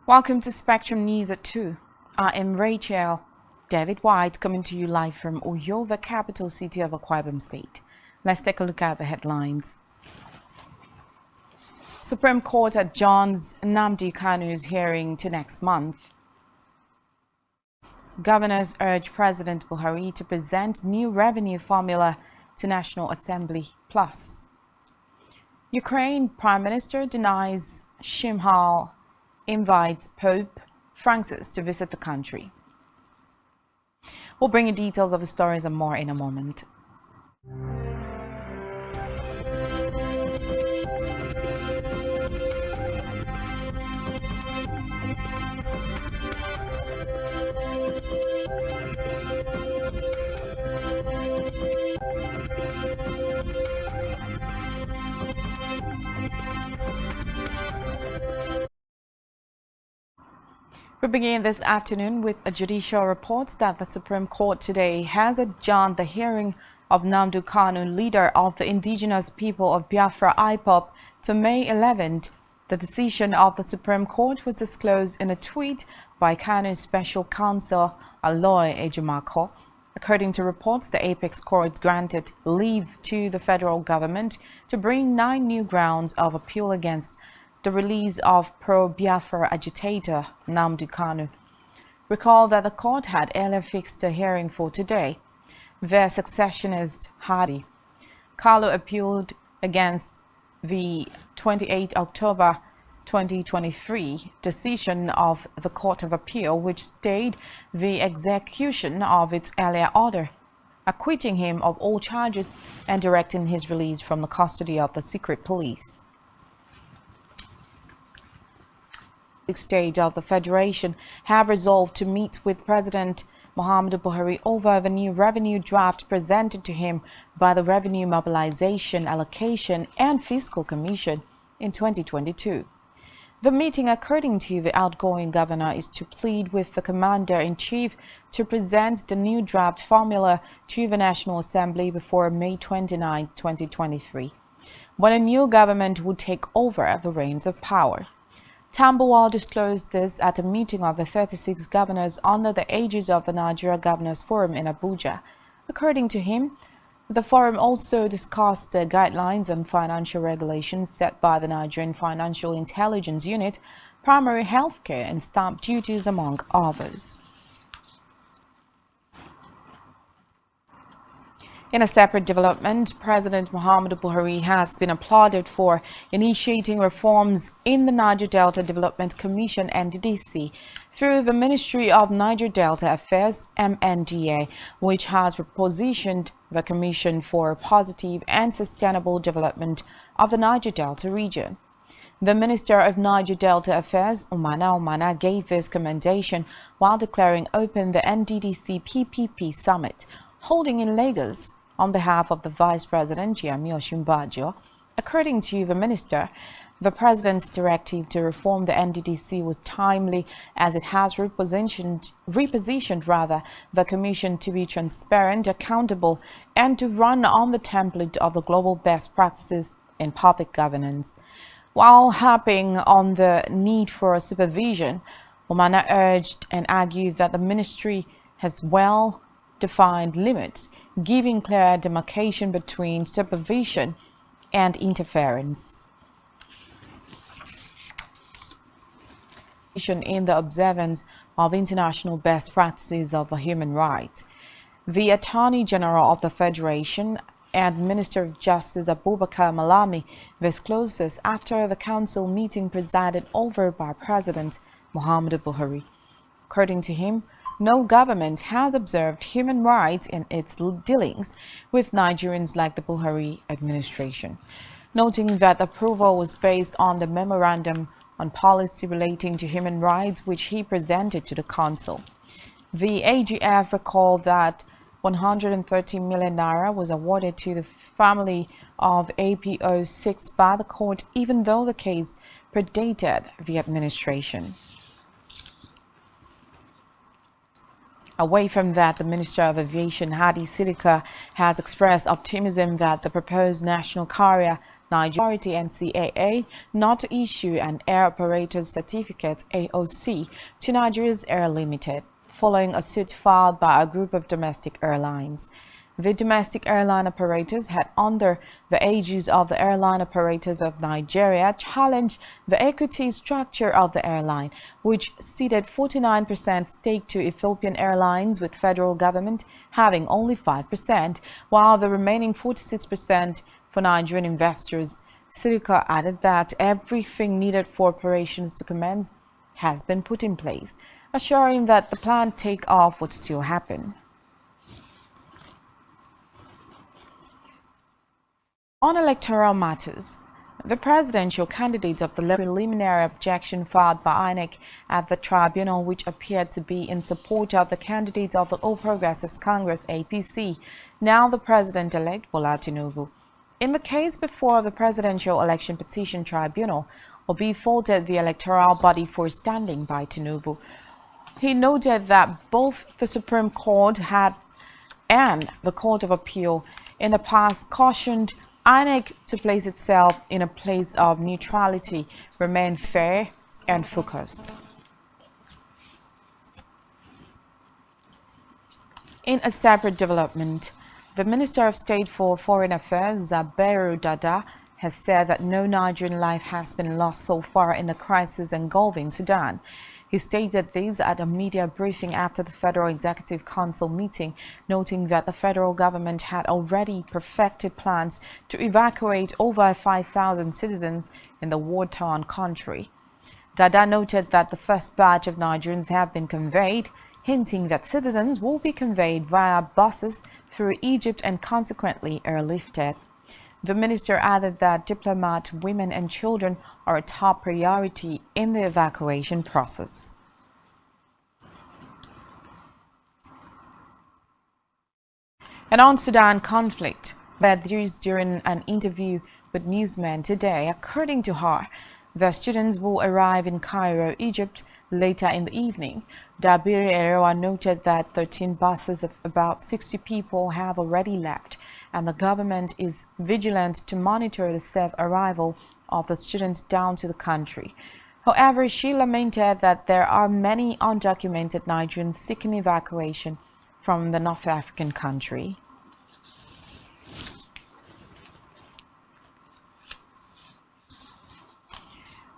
Welcome to Spectrum News at 2. I am Rachel. David White coming to you live from Oyo, the capital city of Akwa Ibom State. Let's take a look at the headlines. Supreme Court adjourns Nnamdi Kanu's hearing to next month. Governors urge President Buhari to present new revenue formula to National Assembly Plus. Ukraine Prime Minister denies Shimhal invites Pope Francis to visit the country. We'll bring you details of the stories and more in a moment. We begin this afternoon with a judicial report that the Supreme Court today has adjourned the hearing of Nnamdi Kanu, leader of the indigenous people of Biafra IPOB, to May 11th. The decision of the Supreme Court was disclosed in a tweet by Kanu's special counsel, Aloy Ejimako. According to reports, the Apex Court granted leave to the federal government to bring 9 new grounds of appeal against the release of pro-Biafra agitator Nnamdi Kanu. Recall that the court had earlier fixed a hearing for today. Their successionist Hadi Kalu appealed against the 28 October 2023 decision of the Court of Appeal, which stayed the execution of its earlier order, acquitting him of all charges and directing his release from the custody of the secret police. Stage of the Federation have resolved to meet with President Muhammadu Buhari over the new revenue draft presented to him by the Revenue Mobilization, Allocation and Fiscal Commission in 2022. The meeting, according to the outgoing governor, is to plead with the Commander-in-Chief to present the new draft formula to the National Assembly before May 29, 2023, when a new government would take over the reins of power. Tambuwal disclosed this at a meeting of the 36 governors under the aegis of the Nigeria Governors Forum in Abuja. According to him, the forum also discussed the guidelines on financial regulations set by the Nigerian Financial Intelligence Unit, primary healthcare and stamp duties, among others. In a separate development, President Muhammadu Buhari has been applauded for initiating reforms in the Niger Delta Development Commission (NDDC) through the Ministry of Niger Delta Affairs (MNDA), which has repositioned the Commission for positive and sustainable development of the Niger Delta region. The Minister of Niger Delta Affairs, Umana, gave this commendation while declaring open the NDDC PPP Summit, holding in Lagos, on behalf of the Vice President, Yemi Osinbajo. According to the Minister, the President's directive to reform the NDDC was timely as it has repositioned the Commission to be transparent, accountable, and to run on the template of the global best practices in public governance. While harping on the need for supervision, Omana urged and argued that the ministry has well-defined limits, giving clear demarcation between supervision and interference in the observance of international best practices of human rights. The Attorney General of the Federation and Minister of Justice Abubakar Malami disclosed this after the council meeting presided over by President Muhammadu Buhari. According to him, no government has observed human rights in its dealings with Nigerians like the Buhari administration, noting that approval was based on the memorandum on policy relating to human rights which he presented to the council. The AGF recalled that 130 million naira was awarded to the family of APO6 by the court, even though the case predated the administration. Away from that, the Minister of Aviation, Hadi Sidika, has expressed optimism that the proposed national carrier Nigeria NCAA not to issue an Air Operator's Certificate AOC to Nigeria's Air Limited, following a suit filed by a group of domestic airlines. The domestic airline operators had, under the aegis of the Airline Operators of Nigeria, challenged the equity structure of the airline, which ceded 49% stake to Ethiopian Airlines, with federal government having only 5%, while the remaining 46% for Nigerian investors. Sidika added that everything needed for operations to commence has been put in place, assuring that the planned takeoff would still happen. On electoral matters, the presidential candidates of the preliminary objection filed by INEC at the tribunal, which appeared to be in support of the candidates of the All Progressives Congress (APC), now the president-elect Bola Tinubu. In the case before the Presidential Election Petition Tribunal, Obi faulted the electoral body for standing by Tinubu. He noted that both the Supreme Court and the Court of Appeal in the past cautioned INEC to place itself in a place of neutrality, remain fair and focused. In a separate development, the Minister of State for Foreign Affairs, Zaberu Dada, has said that no Nigerian life has been lost so far in the crisis engulfing Sudan. He stated this at a media briefing after the Federal Executive Council meeting, noting that the federal government had already perfected plans to evacuate over 5,000 citizens in the war-torn country. Dada noted that the first batch of Nigerians have been conveyed, hinting that citizens will be conveyed via buses through Egypt and consequently airlifted. The minister added that diplomats, women and children are a top priority in the evacuation process. And on Sudan conflict, that during an interview with newsmen today, according to her, the students will arrive in Cairo, Egypt, later in the evening. Dabiri Erewa noted that 13 buses of about 60 people have already left, and the government is vigilant to monitor the safe arrival of the students down to the country. However, she lamented that there are many undocumented Nigerians seeking evacuation from the North African country.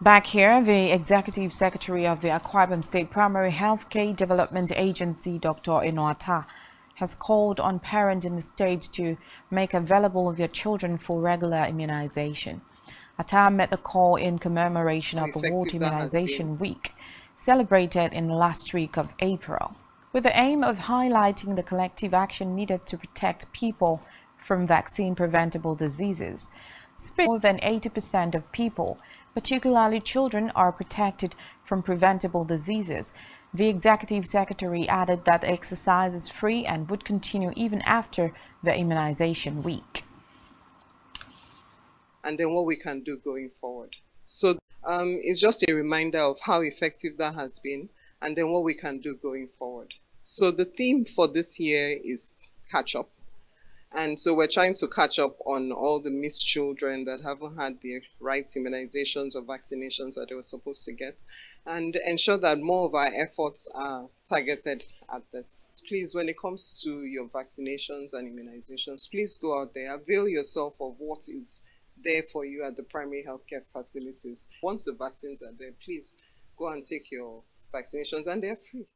Back here, the Executive Secretary of the Akwa Ibom State Primary Health Care Development Agency, Dr. Inoata, has called on parents in the state to make available their children for regular immunization. Atta made the call in commemoration of the World Immunization Week, celebrated in the last week of April, with the aim of highlighting the collective action needed to protect people from vaccine-preventable diseases. More than 80% of people, particularly children, are protected from preventable diseases. The executive secretary added that the exercise is free and would continue even after the immunization week. And then what we can do going forward. So it's just a reminder of how effective that has been, and then what we can do going forward. So the theme for this year is catch up. And so we're trying to catch up on all the missed children that haven't had the right immunizations or vaccinations that they were supposed to get, and ensure that more of our efforts are targeted at this. Please, when it comes to your vaccinations and immunizations, please go out there, avail yourself of what is there for you at the primary healthcare facilities. Once the vaccines are there, please go and take your vaccinations, and they're free.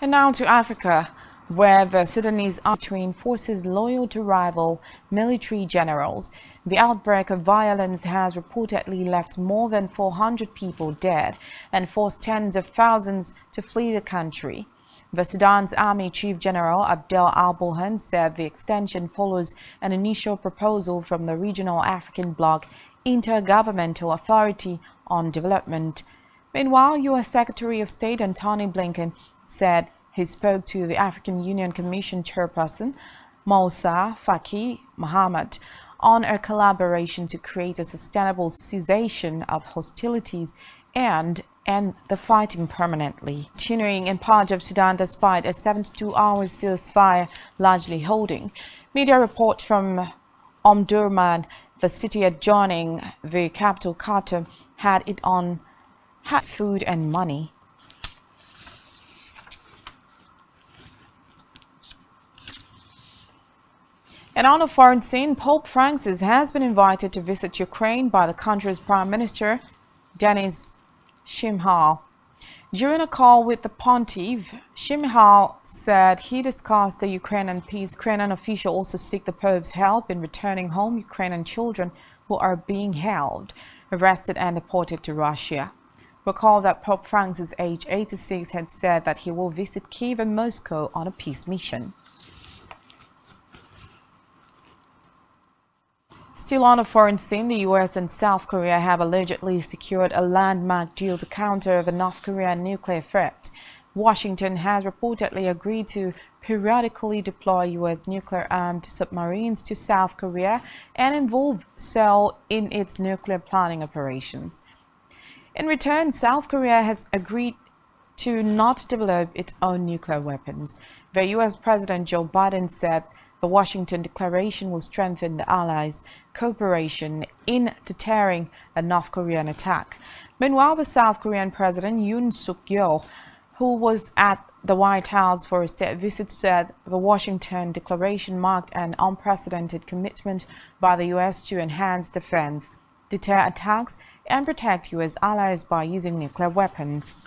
And now to Africa, where the Sudanese are between forces loyal to rival military generals. The outbreak of violence has reportedly left more than 400 people dead and forced tens of thousands to flee the country. The Sudan's Army Chief General Abdel Al-Burhan said the extension follows an initial proposal from the Regional African Bloc Intergovernmental Authority on Development. Meanwhile, U.S. Secretary of State Antony Blinken said he spoke to the African Union Commission chairperson, Moussa Faki Mohammed, on a collaboration to create a sustainable cessation of hostilities and end the fighting permanently. Continuing in part of Sudan despite a 72-hour ceasefire largely holding. Media report from Omdurman, the city adjoining the capital Khartoum, had food and money. And on a foreign scene, Pope Francis has been invited to visit Ukraine by the country's Prime Minister, Denis Shmyhal. During a call with the Pontiff, Shmyhal said he discussed the Ukrainian peace. Ukrainian officials also seek the Pope's help in returning home Ukrainian children who are being held, arrested and deported to Russia. Recall that Pope Francis, age 86, had said that he will visit Kyiv and Moscow on a peace mission. Still on a foreign scene, the U.S. and South Korea have allegedly secured a landmark deal to counter the North Korean nuclear threat. Washington has reportedly agreed to periodically deploy U.S. nuclear-armed submarines to South Korea and involve Seoul in its nuclear planning operations. In return, South Korea has agreed to not develop its own nuclear weapons. The U.S. President Joe Biden said the Washington Declaration will strengthen the allies' cooperation in deterring a North Korean attack. Meanwhile, the South Korean President Yoon Suk-yeol, who was at the White House for a state visit, said the Washington Declaration marked an unprecedented commitment by the U.S. to enhance defense, deter attacks, and protect U.S. allies by using nuclear weapons.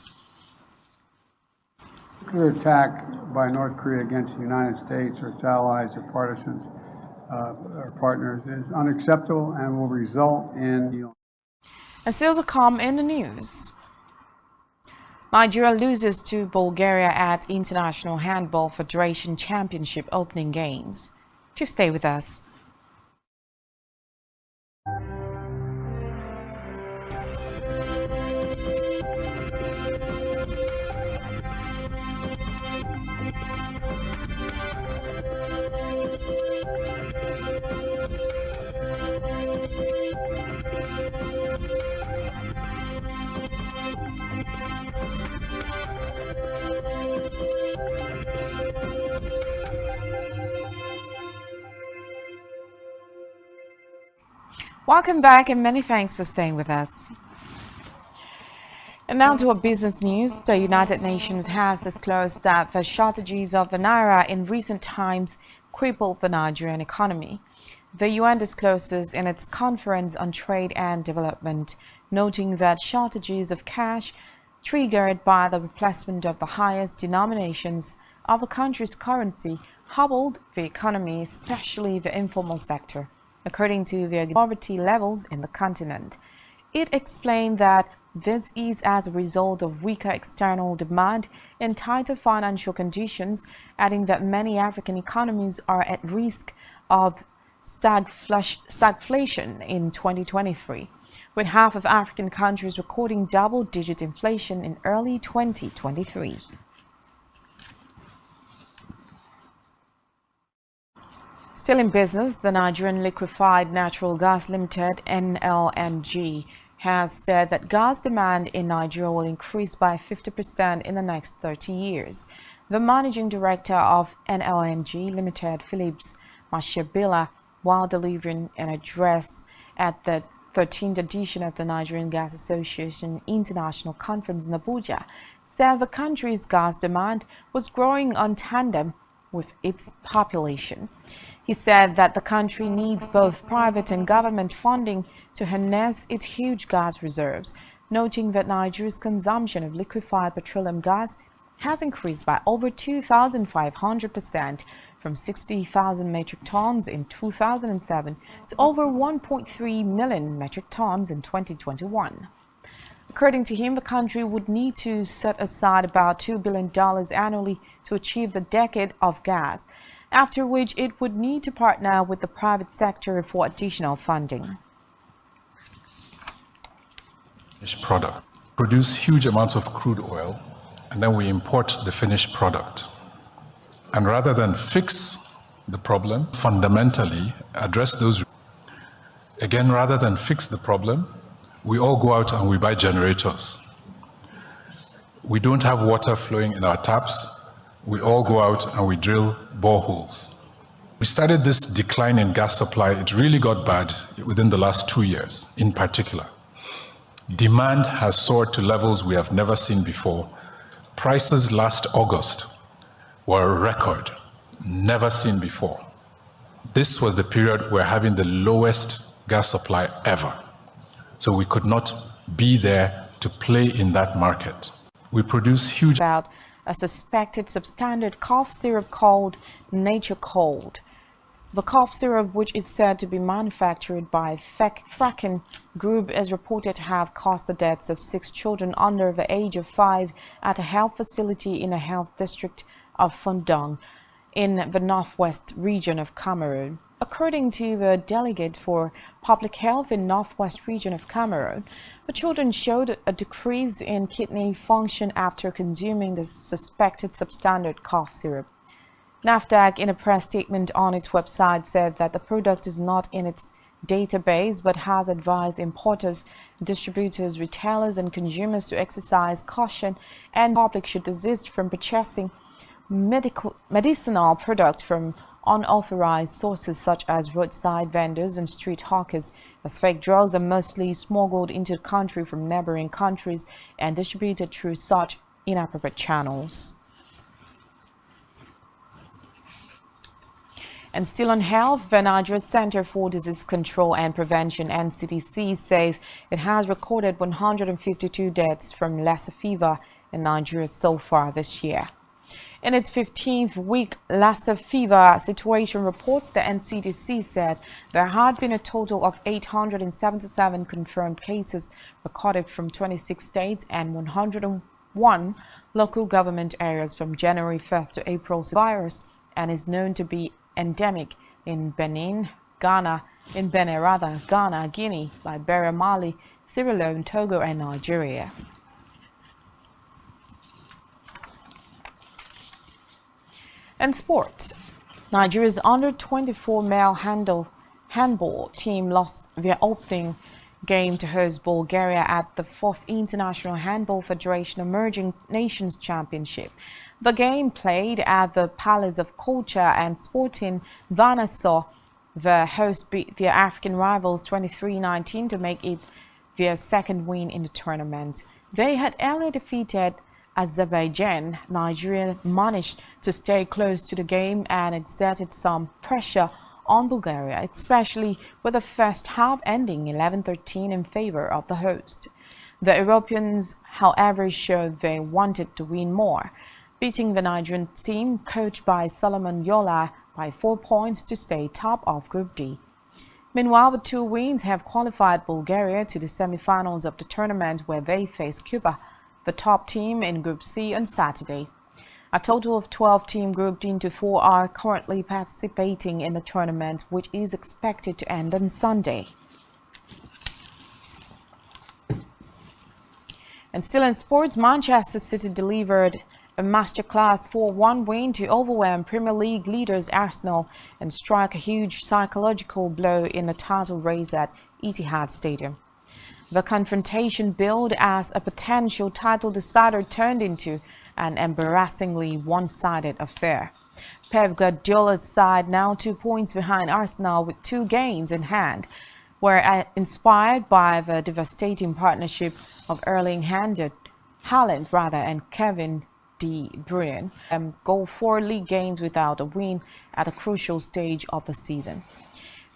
Nuclear attack by North Korea against the United States or its allies or partisans or partners is unacceptable and will result in... And still to come in the news. Nigeria loses to Bulgaria at International Handball Federation Championship opening games. To stay with us. Welcome back and many thanks for staying with us. And now to our business news. The United Nations has disclosed that the shortages of the naira in recent times crippled the Nigerian economy. The UN disclosed this in its conference on trade and development, noting that shortages of cash triggered by the replacement of the highest denominations of the country's currency hobbled the economy, especially the informal sector, according to the poverty levels in the continent. It explained that this is as a result of weaker external demand and tighter financial conditions, adding that many African economies are at risk of stagflation in 2023, with half of African countries recording double-digit inflation in early 2023. Still in business, the Nigerian Liquefied Natural Gas Limited, NLNG, has said that gas demand in Nigeria will increase by 50% in the next 30 years. The managing director of NLNG Limited, Phillips Mashabila, while delivering an address at the 13th edition of the Nigerian Gas Association International Conference in Abuja, said the country's gas demand was growing on tandem with its population. He said that the country needs both private and government funding to harness its huge gas reserves, noting that Nigeria's consumption of liquefied petroleum gas has increased by over 2,500% from 60,000 metric tons in 2007 to over 1.3 million metric tons in 2021. According to him, the country would need to set aside about $2 billion annually to achieve the decade of gas, after which it would need to partner with the private sector for additional funding. Product. Produce huge amounts of crude oil, and then we import the finished product. And rather than fix the problem, fundamentally address those. Again, rather than fix the problem, we all go out and we buy generators. We don't have water flowing in our taps. We all go out and we drill boreholes. We started this decline in gas supply. It really got bad within the last 2 years in particular. Demand has soared to levels we have never seen before. Prices last August were a record, never seen before. This was the period we're having the lowest gas supply ever. So we could not be there to play in that market. We produce huge about a suspected substandard cough syrup called Nature Cold. The cough syrup, which is said to be manufactured by Fracking Group, is reported to have caused the deaths of 6 children under the age of 5 at a health facility in a health district of Fundong in the northwest region of Cameroon. According to the delegate for public health in northwest region of Cameroon, the children showed a decrease in kidney function after consuming the suspected substandard cough syrup. NAFDAC, in a press statement on its website, said that the product is not in its database but has advised importers, distributors, retailers, and consumers to exercise caution, and the public should desist from purchasing medicinal products from unauthorized sources such as roadside vendors and street hawkers, as fake drugs are mostly smuggled into the country from neighboring countries and distributed through such inappropriate channels. And still on health, the Nigeria Center for Disease Control and Prevention, NCDC, says it has recorded 152 deaths from Lassa fever in Nigeria so far this year. In its 15th week Lassa fever situation report, the NCDC said there had been a total of 877 confirmed cases recorded from 26 states and 101 local government areas from January 1st to April. The virus and is known to be endemic in Ghana, Guinea, Liberia, Mali, Sierra Leone, Togo, and Nigeria. And sports. Nigeria's under-24 male handball team lost their opening game to host Bulgaria at the 4th International Handball Federation Emerging Nations Championship. The game, played at the Palace of Culture and Sport in Vanna, saw the hosts beat their African rivals 23-19 to make it their second win in the tournament. They had earlier defeated Azerbaijan. Nigeria managed to stay close to the game and exerted some pressure on Bulgaria, especially with the first half ending 11-13 in favor of the host. The Europeans, however, showed they wanted to win more. beating the Nigerian team coached by Solomon Yola by 4 points to stay top of Group D. Meanwhile, the two wins have qualified Bulgaria to the semi-finals of the tournament, where they face Cuba, the top team in Group C, on Saturday. A total of 12 teams grouped into 4 are currently participating in the tournament, which is expected to end on Sunday. And still in sports, Manchester City delivered a masterclass 4-1 win to overwhelm Premier League leaders Arsenal and strike a huge psychological blow in the title race at Etihad Stadium. The confrontation billed as a potential title decider turned into an embarrassingly one-sided affair. Pep Guardiola's side, now 2 points behind Arsenal with 2 games in hand, were inspired by the devastating partnership of Erling Haaland and Kevin De Bruyne, go 4 league games without a win at a crucial stage of the season.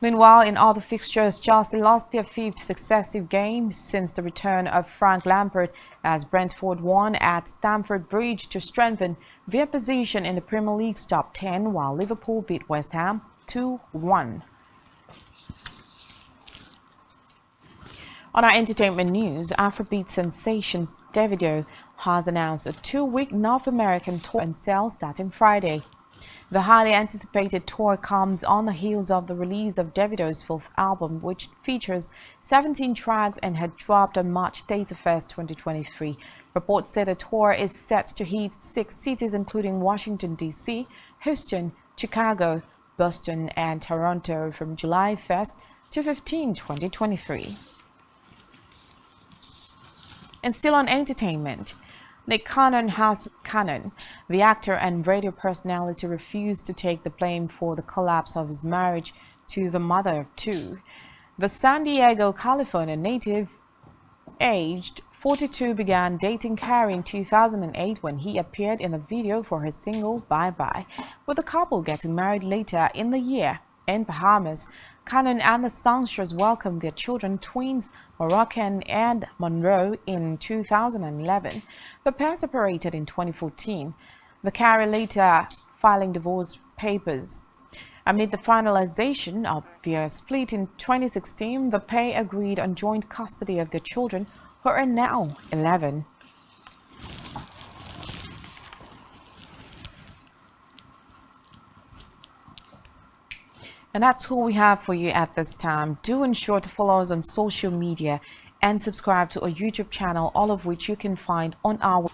Meanwhile, in other fixtures, Chelsea lost their 5th successive game since the return of Frank Lampard, as Brentford won at Stamford Bridge to strengthen their position in the Premier League's top 10, while Liverpool beat West Ham 2-1. On our entertainment news, Afrobeat sensation Davido has announced a 2-week North American tour and sale starting Friday. The highly anticipated tour comes on the heels of the release of Davido's 4th album, which features 17 tracks and had dropped on March 31st, 2023. Reports say the tour is set to hit 6 cities, including Washington, D.C., Houston, Chicago, Boston, and Toronto from July 1st to 15, 2023. And still on entertainment, Nick Cannon, the actor and radio personality, refused to take the blame for the collapse of his marriage to the mother of 2. The San Diego, California native, aged 42, began dating Carrie in 2008 when he appeared in the video for her single Bye Bye, with the couple getting married later in the year. In Bahamas, Cannon and the songstress welcomed their children, twins Moroccan and Monroe, in 2011. The pair separated in 2014, the Carrie later filing divorce papers. Amid the finalization of their split in 2016, the pair agreed on joint custody of their children, who are now 11. And that's all we have for you at this time. Do ensure to follow us on social media and subscribe to our YouTube channel, all of which you can find on our